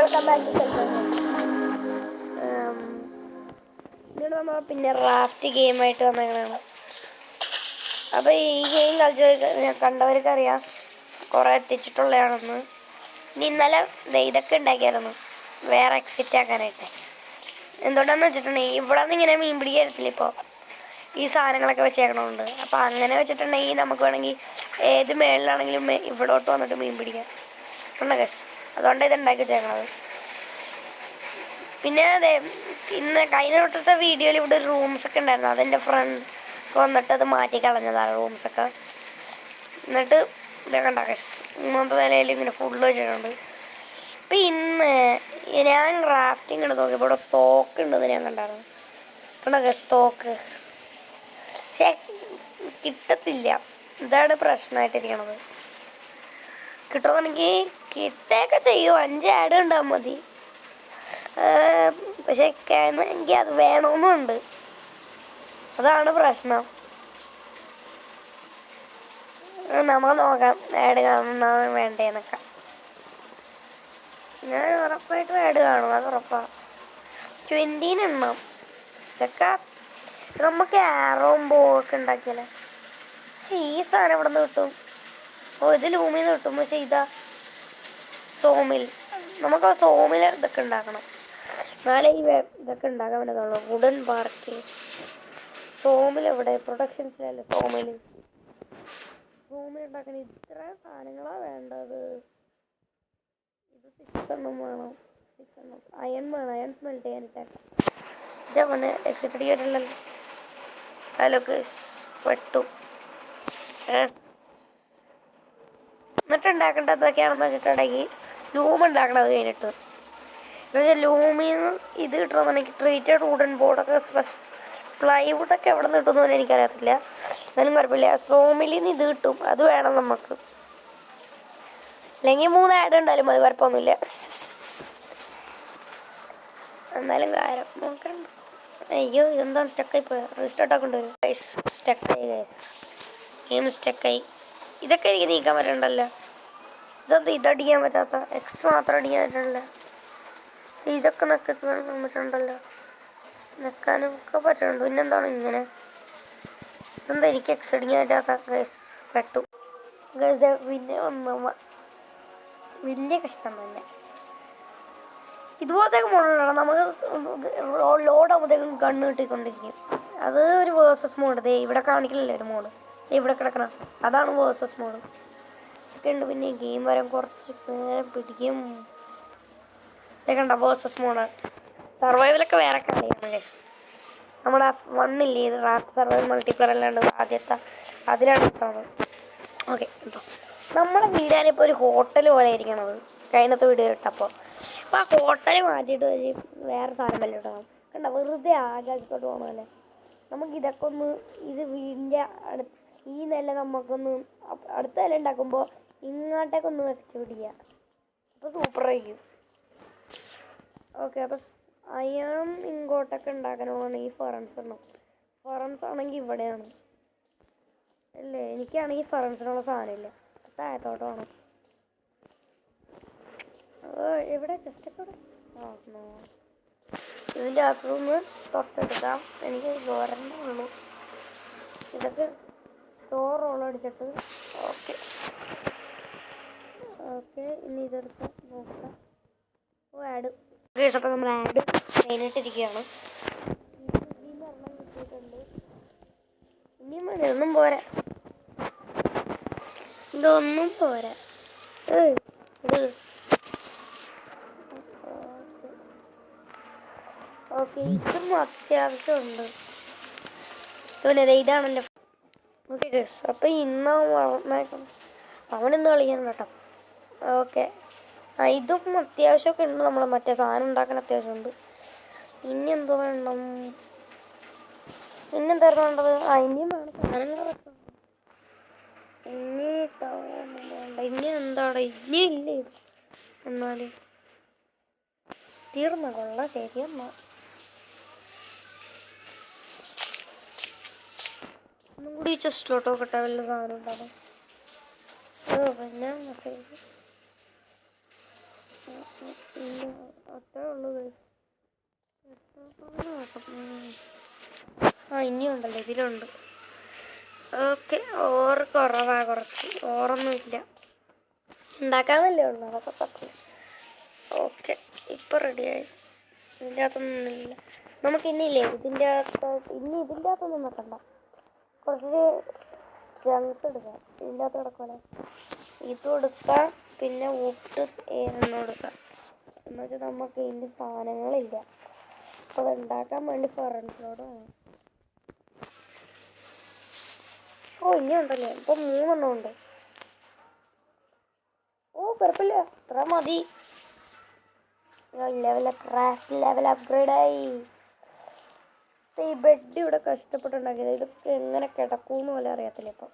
Welcome back to ഇതിവിടെ നമ്മൾ പിന്നെ റാഫ്റ്റ് ഗെയിമായിട്ട് വന്നതാണ്. അപ്പോൾ ഈ ഗെയിം കണ്ടവർക്കറിയാം കുറേ എത്തിച്ചിട്ടുള്ളതാണെന്ന്. ഇന്നലെ ഇതൊക്കെ ഉണ്ടാക്കിയായിരുന്നു വേറെ എക്സിറ്റ് ആക്കാനായിട്ട്. എന്തുകൊണ്ടാന്ന് വെച്ചിട്ടുണ്ടെങ്കിൽ ഇവിടെ നിന്ന് ഇങ്ങനെ മീൻ പിടിക്കാറില്ല. ഇപ്പോൾ ഈ സാധനങ്ങളൊക്കെ വെച്ചേക്കണമുണ്ട്. അപ്പോൾ അങ്ങനെ വെച്ചിട്ടുണ്ടെങ്കിൽ നമുക്ക് വേണമെങ്കിൽ ഏത് മേളിലാണെങ്കിലും ഇവിടോട്ട് വന്നിട്ട് മീൻ പിടിക്കാം. അതുകൊണ്ട് ഇത് ഉണ്ടാക്കി വെച്ചേക്കണത്. പിന്നെ അതെ, ഇന്ന് കഴിഞ്ഞ തൊട്ടത്തെ വീഡിയോയിൽ ഇവിടെ റൂംസൊക്കെ ഉണ്ടായിരുന്നു. അതെൻ്റെ ഫ്രണ്ട് വന്നിട്ട് അത് മാറ്റി കളഞ്ഞതാണ് റൂംസൊക്കെ. എന്നിട്ട് ഇതൊക്കെ ഉണ്ടാക്കി മൂന്നാമത്തെ നിലയിൽ ഇങ്ങനെ ഫുള്ള് വെച്ചിട്ടുണ്ട്. അപ്പം ഇന്ന് ഞാൻ റാഫ്റ്റിംഗ് ഉണ്ട് നോക്കിയപ്പോൾ ഇവിടെ തോക്കുണ്ടെന്ന് ഞാൻ കണ്ടായിരുന്നു. കണ്ടോ തോക്ക്, പക്ഷേ കിട്ടത്തില്ല. ഇതാണ് പ്രശ്നമായിട്ടിരിക്കണത്. കിട്ടുമെന്നുണ്ടെങ്കിൽ കിട്ടുകയൊക്കെ ചെയ്യും. 5 ആഡ് ഉണ്ടാകാൻ മതി. പക്ഷെ എനിക്ക് അത് വേണമെന്നുണ്ട്. അതാണ് പ്രശ്നം. നമ്മൾ നോക്കാം ആഡ് കാണുന്ന വേണ്ടേന്നൊക്കെ. ഞാൻ ഉറപ്പായിട്ടും ആഡ് കാണും, അത് ഉറപ്പാണ്. 20 എണ്ണം ഇതൊക്കെ നമുക്ക് ആറോം ബോക്കെ ഉണ്ടാക്കിയാലേ. പക്ഷെ ഈ സാധനം ഇവിടെ നിന്ന് കിട്ടും. ഇത് ലൂമിൽ നിന്ന് കിട്ടും. പക്ഷെ ഇതാ സോമിൽ, നമുക്ക് ആ സോമിൽ ഇതൊക്കെ ഉണ്ടാക്കണം. എന്നാലേ ഈ ഇതൊക്കെ ഉണ്ടാക്കാൻ പറ്റുന്നുള്ളൂ. വുഡൻ പാർക്ക് സോമിൽ എവിടെ? പ്രൊഡക്ഷൻസിലല്ലേ സോമിൽ ഉണ്ടാക്കാൻ ഇത്ര സാധനങ്ങളാണ് വേണ്ടത്. ഇത് 6 എണ്ണം വേണം. 6 എണ്ണം അയൺ വേണം. അയൺ സ്മെൽറ്റ് ചെയ്യാനിട്ടേക്കാം. ഇതാ പറഞ്ഞ എക്സിറ്റ് അടിക്കാറുള്ളല്ലോ. അതിലൊക്കെ പെട്ടു. എന്നിട്ട് ഉണ്ടാക്കേണ്ടതൊക്കെയാണെന്ന് വെച്ചിട്ടുണ്ടെങ്കിൽ ലൂം ഉണ്ടാക്കണത് കഴിഞ്ഞിട്ട് എന്നുവെച്ചാൽ ലൂമിൽ നിന്ന് ഇത് കിട്ടണമെന്നുണ്ടെങ്കിൽ ട്രീറ്റഡ് വുഡൻ ബോർഡൊക്കെ പ്ലൈവുഡൊക്കെ എവിടെ നിന്ന് കിട്ടുമെന്ന് എനിക്കറിയത്തില്ല. എന്നാലും കുഴപ്പമില്ല. സോമിൽ നിന്ന് ഇത് കിട്ടും, അത് വേണം നമുക്ക്. അല്ലെങ്കിൽ 3 ആഡ് ഉണ്ടായാലും മതി, കുഴപ്പമൊന്നുമില്ല. എന്നാലും കാര്യം നോക്കണ്ട. അയ്യോ, ഇതെന്താണ് സ്റ്റക്കായി പോയത്? റീസ്റ്റാർട്ട് ആക്കേണ്ടി വരും. സ്റ്റക്കായി ഗെയിം സ്റ്റക്കായി. ഇതൊക്കെ എനിക്ക് നീക്കാൻ പറ്റണ്ടല്ലോ. ഇതെന്താ ഇതടിക്കാൻ പറ്റാത്ത? എക്സ് മാത്രം അടിക്കാൻ പറ്റണ്ടല്ലോ. ഇതൊക്കെ നെക്കാൻ പറ്റണ്ടല്ലോ. നെക്കാനൊക്കെ പറ്റുന്നുണ്ട്. പിന്നെന്താണ് ഇങ്ങനെ? ഇതെന്താ എനിക്ക് എക്സ് അടിക്കാൻ പറ്റാത്ത? ഗൈസ് പെട്ടു. ഗൈസ് പിന്നെ വന്ന വലിയ കഷ്ടം തന്നെ. ഇതുപോലത്തേക്ക് മോഡുണ്ടല്ലോ, നമുക്ക് ലോഡ് ആകുമ്പോഴത്തേക്കും കണ്ണ് കിട്ടിക്കൊണ്ടിരിക്കും. അത് ഒരു വേഴ്സസ് മോഡ്. ദേ ഇവിടെ കാണിക്കില്ലല്ലോ ഒരു മോഡ്. ഇവിടെ കിടക്കണം, അതാണ് വേഴ്സസ് മോഡ് ഒക്കെ ഉണ്ട്. പിന്നെ ഗെയിം വരാൻ കുറച്ച് നേരം പിടിക്കും. ഇതൊക്കെ വേഴ്സസ് മോഡ്. സർവൈവലൊക്കെ വേറെ കളിയാണ് ഗൈസ്. നമ്മുടെ 1 ഇല്ലേ, ഇത് റാഫ്റ്റ് സർവൈവൽ മൾട്ടിപ്ലെയർ അല്ലാണ്ട് ആദ്യത്തെ അതിലാണ് കിട്ടുന്നത്. ഓക്കെ, എന്തോ നമ്മുടെ വീടാനിപ്പോൾ ഒരു ഹോട്ടൽ പോലെ ഇരിക്കണത്. കഴിഞ്ഞത്തെ വീട് ഇട്ടപ്പോൾ അപ്പോൾ ആ ഹോട്ടൽ മാറ്റിയിട്ട് വേറെ സാധനം വല്ല ഇടണം. കണ്ട വെറുതെ ആകാശത്തോട്ട് പോകണമല്ലേ. നമുക്ക് ഇതൊക്കെ ഒന്ന് ഇത് വീടിൻ്റെ ഈ നില നമുക്കൊന്ന് അടുത്ത നില ഉണ്ടാക്കുമ്പോൾ ഇങ്ങോട്ടേക്കൊന്ന് വെച്ച് പിടിക്കുക. അപ്പോൾ സൂപ്പറായിരിക്കും. ഓക്കെ, അപ്പോൾ അയൺ ഇങ്ങോട്ടൊക്കെ ഉണ്ടാക്കാനുള്ളതാണ് ഈ ഫറൻസ് എണ്ണം. ഫറൻസ് ആണെങ്കിൽ ഇവിടെയാണ് അല്ലേ. എനിക്കാണെങ്കിൽ ഫറൻസിനുള്ള സാധനമില്ല. താഴത്തോട്ട് വേണം. എവിടെ ജസ്റ്റൊക്കെ ഇവിടെ ഇതിൻ്റെ അകത്തുനിന്ന് തൊട്ടെടുക്കാം. എനിക്ക് ദൂരമേ ഉള്ളൂ. ഇതൊക്കെ സ്റ്റോർ റോൾ അടിച്ചിട്ട് ഓക്കെ ഓക്കെ. ഇനി ഇതെടുത്ത് നോക്കാം. Add case. അപ്പോൾ നമ്മൾ ആഡ് മെയിനായിട്ടിരിക്കുകയാണ്. ഒരെണ്ണം കിട്ടിയിട്ടുണ്ട്. ഇനിയും മതി, ഒന്നും പോരാ. ഇതൊന്നും പോരാ. ഇത് ഓക്കെ, ഇതും അത്യാവശ്യമുണ്ട്. പിന്നെ ഇതാണ് എൻ്റെ ഓക്കെ ഗസ്. അപ്പോൾ ഇന്ന് അവനിന്ന് കളിക്കാൻ കേട്ടോ. ഓക്കെ, ഇതും അത്യാവശ്യമൊക്കെ ഉണ്ട്. നമ്മൾ മറ്റേ സാധനം ഉണ്ടാക്കാൻ അത്യാവശ്യമുണ്ട്. ഇനി എന്തോ വേണം? പിന്നെന്തായിരുന്നു വേണ്ടത്? ഇനിയും വേണം സാധനങ്ങളൊക്കെ. ഇനി എന്താണ്? ഇനി ഇല്ലേ ഇത്? എന്നാൽ തീർന്ന കൊള്ളാം. ശരിയെന്നാ ഒന്നും കൂടി ചെസ്റ്റിലോട്ട് നോക്കട്ടെ, വല്ല സാധനം ഉണ്ടാകും. പിന്നെ മെസ്സേജ് അത്രേ ഉള്ളൂ. ഇനിയും ഉണ്ടല്ലോ, ഇതിലുണ്ട്. ഓക്കെ, ഓറ് കുറവാ, കുറച്ച് ഓറൊന്നുമില്ല, ഉണ്ടാക്കാന്നല്ലേ ഉള്ളു, അതൊക്കെ പറ്റും. ഓക്കെ, ഇപ്പം റെഡിയായി. ഇതിൻ്റെ അകത്തൊന്നുമില്ല. നമുക്ക് ഇനിയില്ലേ ഇതിൻ്റെ അകത്തൊന്നും വെക്കണ്ട. കുറച്ച് ജങ്ക്സ് എടുക്കാം. ഇതിൻ്റെ അകത്ത് കിടക്കുമല്ലോ, ഇതും എടുക്കാം. പിന്നെ വുഡ് എണ്ണം എടുക്കാം. എന്നുവെച്ചാൽ നമുക്ക് ഇതിൻ്റെ സാധനങ്ങളില്ല. അപ്പോൾ അത് ഉണ്ടാക്കാൻ വേണ്ടി ഫറൻസിനോട് വേണം. ഇനിയുണ്ടല്ലോ, ഇപ്പം 3 എണ്ണം ഉണ്ട്. കുഴപ്പമില്ല, ഇത്ര മതി. ലെവൽ അപ്ഗ്രേഡായി. ഈ ബെഡ് ഇവിടെ കഷ്ടപ്പെട്ടുണ്ടാക്കിയത്. ഇതൊക്കെ എങ്ങനെ കിടക്കുമെന്ന് പോലും അറിയത്തില്ല. ഇപ്പം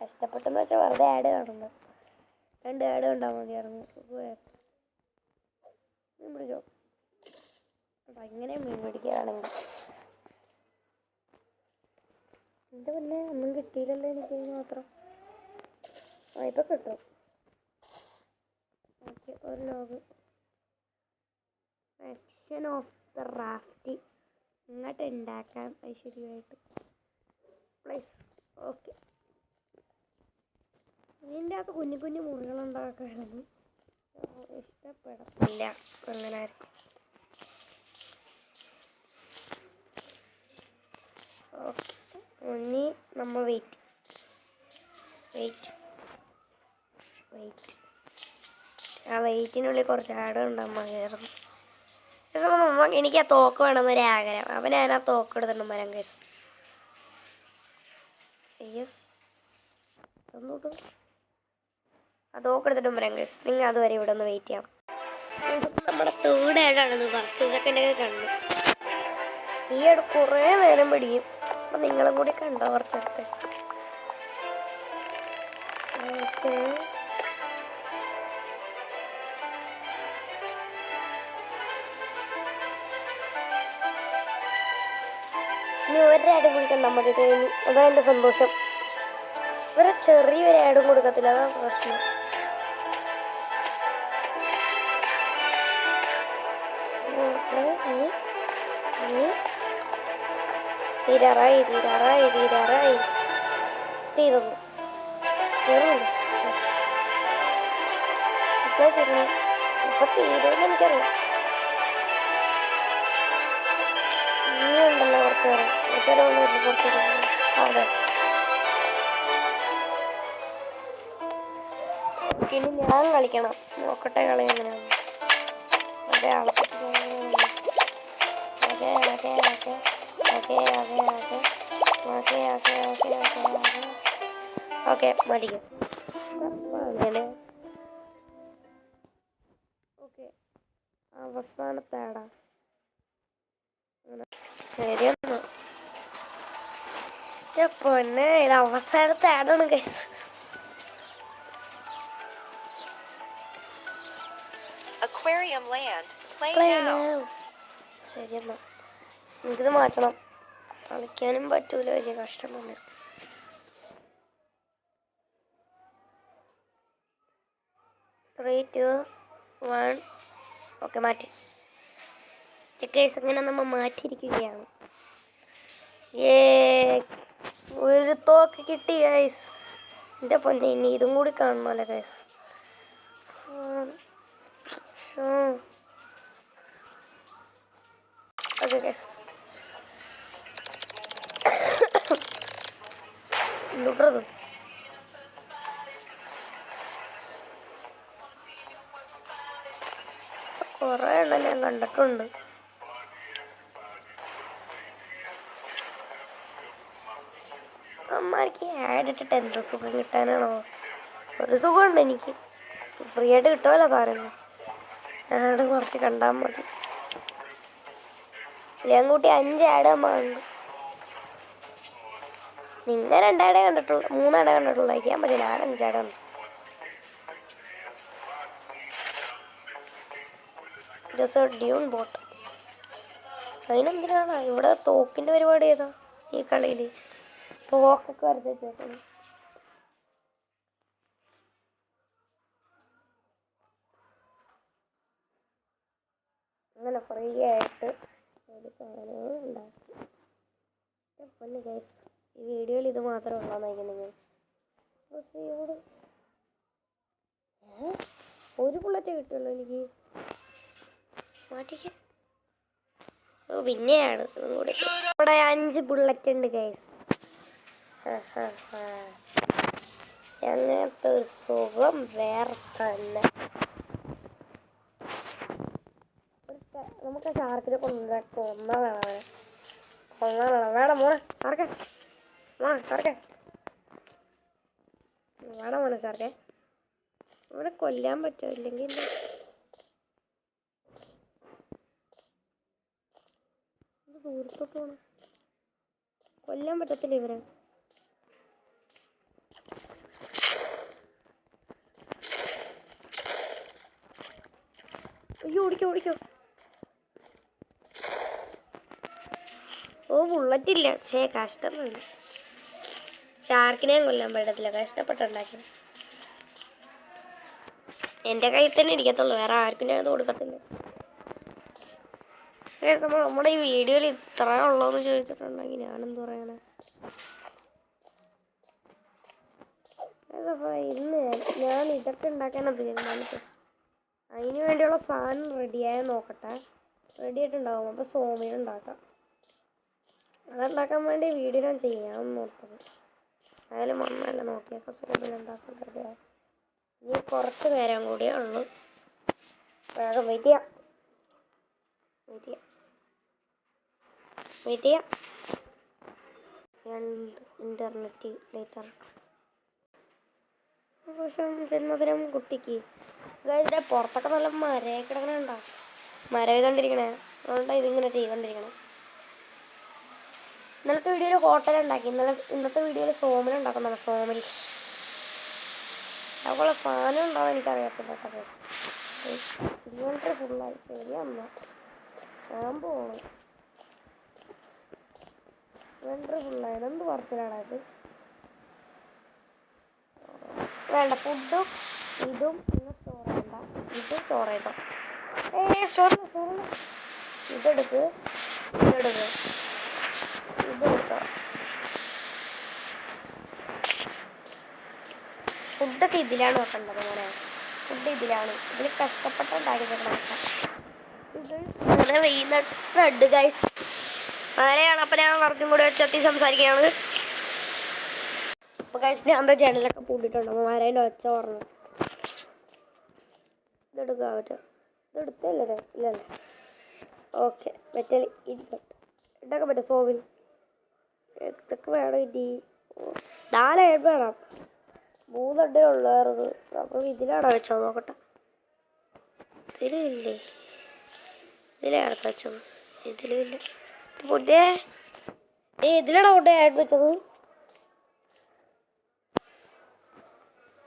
കഷ്ടപ്പെട്ടെന്ന് വെച്ചാൽ വെറുതെ ആഡ് കാണുന്നത്. 2 ആഡ് കണ്ടാൽ മതിയായിരുന്നു. പിടിച്ചോ, ഇങ്ങനെ മീൻ പിടിക്കുകയാണെങ്കിൽ. എൻ്റെ പിന്നെ ഒന്നും കിട്ടിയില്ലല്ലോ എനിക്ക് മാത്രം. ഇപ്പം കിട്ടും. ഓക്കെ, ഒരു log section of the raft ഇങ്ങോട്ട് ഉണ്ടാക്കാം ഐശ്വര്യമായിട്ട്. പ്ലേസ്. ഓക്കെ, ഇതിൻ്റെ അകത്ത് കുഞ്ഞു കുഞ്ഞു മുറികളുണ്ടാക്കായിരുന്നു. ഇഷ്ടപ്പെടത്തില്ല അങ്ങനെ ആയിരിക്കും. ഓക്കെ, ഇനി നമ്മൾ വെയിറ്റ്. ആ വെയിറ്റിനുള്ളിൽ കുറച്ച് ആഡ് ഉണ്ടാകാൻ മതിയായിരുന്നു. എനിക്ക് ആ തോക്ക് വേണമെന്നൊരു ആഗ്രഹം. അപ്പം ഞാൻ ആ തോക്ക് എടുത്തിട്ടുണ്ട് മരം കേസ്. അയ്യോ, ഒന്നോട്ട് ആ തോക്ക് എടുത്തിട്ട് മരം കേസ്. നിങ്ങൾ അതുവരെ ഇവിടെ ഒന്ന് വെയിറ്റ് ചെയ്യണം. നമ്മുടെ 3rd ആഡാണ്. ഫസ്റ്റ് സെക്കൻഡൊക്കെ കണ്ടു. ഈ ആഡ് കുറേ നേരം പിടിക്കും. അപ്പം നിങ്ങളും കൂടി കണ്ടോ കുറച്ചടുത്ത്. ഓക്കെ, ഇനി 1 ആഡ് കൂടി കണ്ടാൽ മതി. അതാണ് എൻ്റെ സന്തോഷം. ഇവരെ ചെറിയൊരു ആഡും കൊടുക്കത്തില്ല, അതാണ് പ്രശ്നം. തീരാറായി. തീർന്നു. ഇപ്പൊ തീരുമെന്ന് എനിക്കറിയാം. ഇനിയുണ്ടല്ലോ കുറച്ച് അതെ. ഇനി ഞാൻ കളിക്കണം. നോക്കട്ടെ കളി എങ്ങനെയാണ്. അതെ, ഓക്കെ മതിക്കും. അങ്ങനെ ഓക്കെ, അവസാനത്തെ ആടാ. ശരിയെന്നാ പൊന്നെ, ഇത് അവസാനത്തെ ആടാണ് ഗൈസ്. ശരിയെന്നാ, എനിക്കിത് മാറ്റണം. കളിക്കാനും പറ്റൂല, വലിയ കഷ്ടം തന്നെ. Three two one. ഓക്കെ, മാറ്റി. ഗൈസ് അങ്ങനെ നമ്മൾ മാറ്റിയിരിക്കുകയാണ്. ഒരു തോക്ക് കിട്ടി ഗൈസ്. എൻ്റെ പൊന്നെ, ഇനി ഇതും കൂടി കാണണമല്ലോ ഗൈസ്. Okay guys, എന്തുട്ടത്? കുറേ എണ്ണം ഞാൻ കണ്ടിട്ടുണ്ട്. അമ്മക്ക് ആഡ് ഇട്ടിട്ട് എന്ത് സുഖം കിട്ടാനാണോ? ഒരു സുഖമുണ്ട് എനിക്ക്, ഫ്രീ ആയിട്ട് കിട്ടുമല്ലോ സാധനങ്ങൾ. ആഡ് കുറച്ച് കണ്ടാൽ മതി. ഞാൻ കൂട്ടി 5 ആഡ് ആകുമ്പോഴുണ്ട്. നിങ്ങൾ 2 ആഡേ കണ്ടിട്ടുള്ളൂ, 3 ആഡേ കണ്ടിട്ടുള്ളൂ. അയക്കാൻ പറ്റില്ല, ഞാൻ 5 ആഡ് ഉണ്ട്. Dune boat. അതിനെന്തിനാണ് ഇവിടെ തോക്കിൻ്റെ പരിപാടി? ഏതാ ഈ കളിയിൽ തോക്കൊക്കെ വരച്ച് വെച്ചേക്കുന്നത്? അങ്ങനെ ഫ്രീ ആയിട്ട് ഒരു സാധനങ്ങൾ ഉണ്ടാക്കി. പൊന്നു ഗൈസ്, ഈ വീഡിയോയിൽ ഇത് മാത്രമേ ഉള്ളതെന്നായിരിക്കും ഒരു ബുള്ളറ്റേ കിട്ടുള്ളൂ എനിക്ക്. മാറ്റിക്ക. ഓ പിന്നെയാണ് ഇവിടെ 5 ബുള്ളറ്റ് ഉണ്ട് ഗൈസ്. അങ്ങനത്തെ ഒരു സുഖം വേറെ തന്നെ. നമുക്ക് ഷാർക്കിനെ കൊന്നാണ് വേണം മോനെ ഷാർക്കെ. ഷാർക്കെ വേണം മോനെ ഷാർക്കെ. ഇവിടെ കൊല്ലാൻ പറ്റുമോ? ഇല്ലെങ്കിൽ ദൂരത്തോട്ട് പോണം. കൊല്ലാൻ പറ്റത്തില്ല ഇവരെ. അയ്യോ ഓടിക്കോ. ഓ ബുള്ളറ്റില്ല. കഷ്ടമൊന്നുമില്ല. ഷാർക്കിനെയും കൊല്ലാൻ പറ്റത്തില്ല. കഷ്ടപ്പെട്ടുണ്ടാക്കി. എൻ്റെ കയ്യിൽ തന്നെ ഇരിക്കത്തുള്ളൂ, വേറെ ആർക്കും ഞാൻ ഇത് കൊടുക്കത്തില്ല. നമ്മുടെ ഈ വീഡിയോയിൽ ഇത്ര ഉള്ളോന്ന് ചോദിച്ചിട്ടുണ്ടെങ്കിൽ ഞാനെന്ത് പറയണേ. ഇന്ന് ഞാൻ ഇതൊക്കെ ഉണ്ടാക്കാനാണ് തീരുമാനിച്ചത്. അതിന് വേണ്ടിയുള്ള സാധനം റെഡിയായി നോക്കട്ടെ. റെഡി ആയിട്ടുണ്ടാവും. അപ്പോൾ സോമീൻ ഉണ്ടാക്കാം. അതുണ്ടാക്കാൻ വേണ്ടി വീഡിയോ ഞാൻ ചെയ്യാമെന്ന് ഓർത്തത്. ആയാലും മണ്ണല്ല നോക്കിയൊക്കെ സോമീൻ ഉണ്ടാക്കാൻ റെഡിയായി. ഇനി കുറച്ച് നേരം കൂടിയേ ഉള്ളൂ. വേഗം വെയിറ്റ് ചെയ്യാം. ഇന്റർനെറ്റ് ലേറ്റർ ജന്മദിനം കുട്ടിക്ക്. ഇതേ പുറത്തൊക്കെ നല്ല മരയൊക്കെ കിടക്കണുണ്ടോ? മരം ചെയ്തോണ്ടിരിക്കണേ. അതുകൊണ്ടാ ഇതിങ്ങനെ ചെയ്തോണ്ടിരിക്കണം. ഇന്നലത്തെ വീഡിയോയിൽ ഹോട്ടലുണ്ടാക്കി. ഇന്നത്തെ വീഡിയോയിൽ സോമൻ ഉണ്ടാക്കുന്നതാണ്. സോമൻ അതുപോലെ സാധനം ഉണ്ടാവും എനിക്കറിയത്തില്ല കേട്ടോ. ഇങ്ങനത്തെ ഫുള്ളായി ശരിയമ്മ ഞാൻ പോകണം. ഇവൻ്റെ ഫുള്ളായത് എന്ത് പറച്ചിലാണത്? വേണ്ട ഫുഡും ഇതും ഇന്ന് സ്റ്റോർ ചെയ്യണ്ട. ഇത് സ്റ്റോർ ചെയ്തോ. ഇതെടുക്ക്. ഫുഡൊക്കെ ഇതിലാണ് വെക്കേണ്ടത്. മോനെ ഫുഡ് ഇതിലാണ്. ഇതിൽ കഷ്ടപ്പെട്ടുണ്ടാക്കിയത്. ഇത് വെയ്യുന്നുണ്ട് ഗൈസ്. ആരെയാണ്? അപ്പം ഞാൻ കുറച്ചും കൂടി ഒച്ചത്തി സംസാരിക്കുകയാണ്. അപ്പോൾ ഗൈസ് ഞാൻ ജനലൊക്കെ പൂട്ടിയിട്ടുണ്ട്. അപ്പോൾ ആരെയും ഒച്ച പറഞ്ഞു. ഇതെടുക്കാൻ പറ്റുമോ? ഇതെടുത്തല്ലേ? ഇല്ലല്ലേ? ഓക്കെ മെറ്റൽ ഇരിക്കട്ടെ. ഇതൊക്കെ പറ്റും. സോവിൽ ഇതൊക്കെ വേണം. ഇനി 4 വേണം. 3 അഡേ ഉള്ളായിരുന്നു. അപ്പോൾ ഇതിലാണോ വെച്ചത്? നോക്കട്ടെ. ഇതിലില്ലേ? ഇതിലായിരുന്നു വെച്ചത്. ഇതിലും ഇല്ല. ഫുഡേ ഇതിലാണോ ഫുഡ് ആഡ് വെച്ചത്?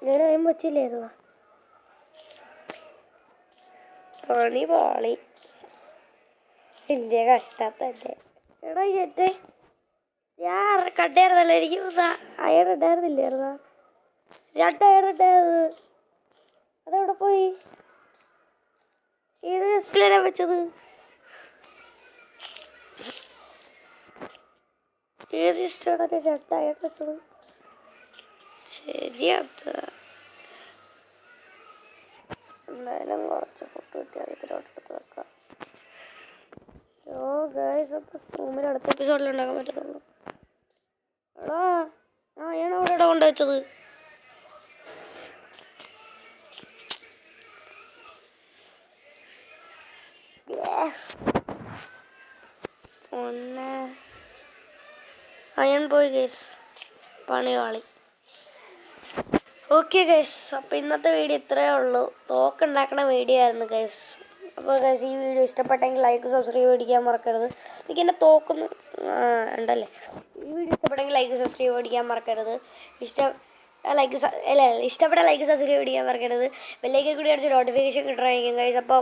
ഞാൻ അതിന് വെച്ചില്ലായിരുന്നു. പാളി വലിയ കഷ്ടത്തന്നെ. എടാ ചേട്ടേ ഞാൻ കണ്ടായിരുന്നല്ലോ. എനിക്ക് അയൺ ഉണ്ടായിരുന്നില്ലായിരുന്നാ? 2 അയൺ ഉണ്ടായത്. അതെവിടെ പോയി? ഏത് ഡിസ്പ്ലേനാ വെച്ചത്? ഏത് ഡിസ്പ്ലേയാണ് 2 അയൺ വെച്ചത്? ശരിയാത്ത എന്തായാലും കുറച്ച് ഫുഡ് കിട്ടിയാൽ ഇതിലോട്ടെടുത്ത് വെക്കാം. ഗൈസ് അപ്പോൾ റൂമിൽ അടുത്ത എപ്പിസോഡിൽ ഉണ്ടാക്കാൻ പറ്റത്തുള്ളൂ. എടാ ഞാൻ അവിടെ കൊണ്ടുവച്ചത്. അയൺ പോയി ഗൈസ്. പണികാളി. ഓക്കെ ഗൈസ്, അപ്പോൾ ഇന്നത്തെ വീഡിയോ ഇത്രയേ ഉള്ളൂ. തോക്കുണ്ടാക്കണ വീഡിയോ ആയിരുന്നു ഗൈസ്. അപ്പോൾ ഗൈസ് ഈ വീഡിയോ ഇഷ്ടപ്പെട്ടെങ്കിൽ ലൈക്ക് സബ്സ്ക്രൈബ് അടിക്കാൻ മറക്കരുത്. എനിക്ക് എൻ്റെ തോക്കൊന്ന് ഉണ്ടല്ലേ. ഈ വീഡിയോ ഇഷ്ടപ്പെട്ടെങ്കിൽ ലൈക്ക് സബ്സ്ക്രൈബ് അടിക്കാൻ മറക്കരുത്. ഇഷ്ടപ്പെട്ട ലൈക്ക് സബ്സ്ക്രൈബ് അടിക്കാൻ മറക്കരുത്. ബെല്ലൈക്കൻ കൂടി അടിച്ച് നോട്ടിഫിക്കേഷൻ കിട്ടണമെങ്കിൽ ഗൈസ്. അപ്പോൾ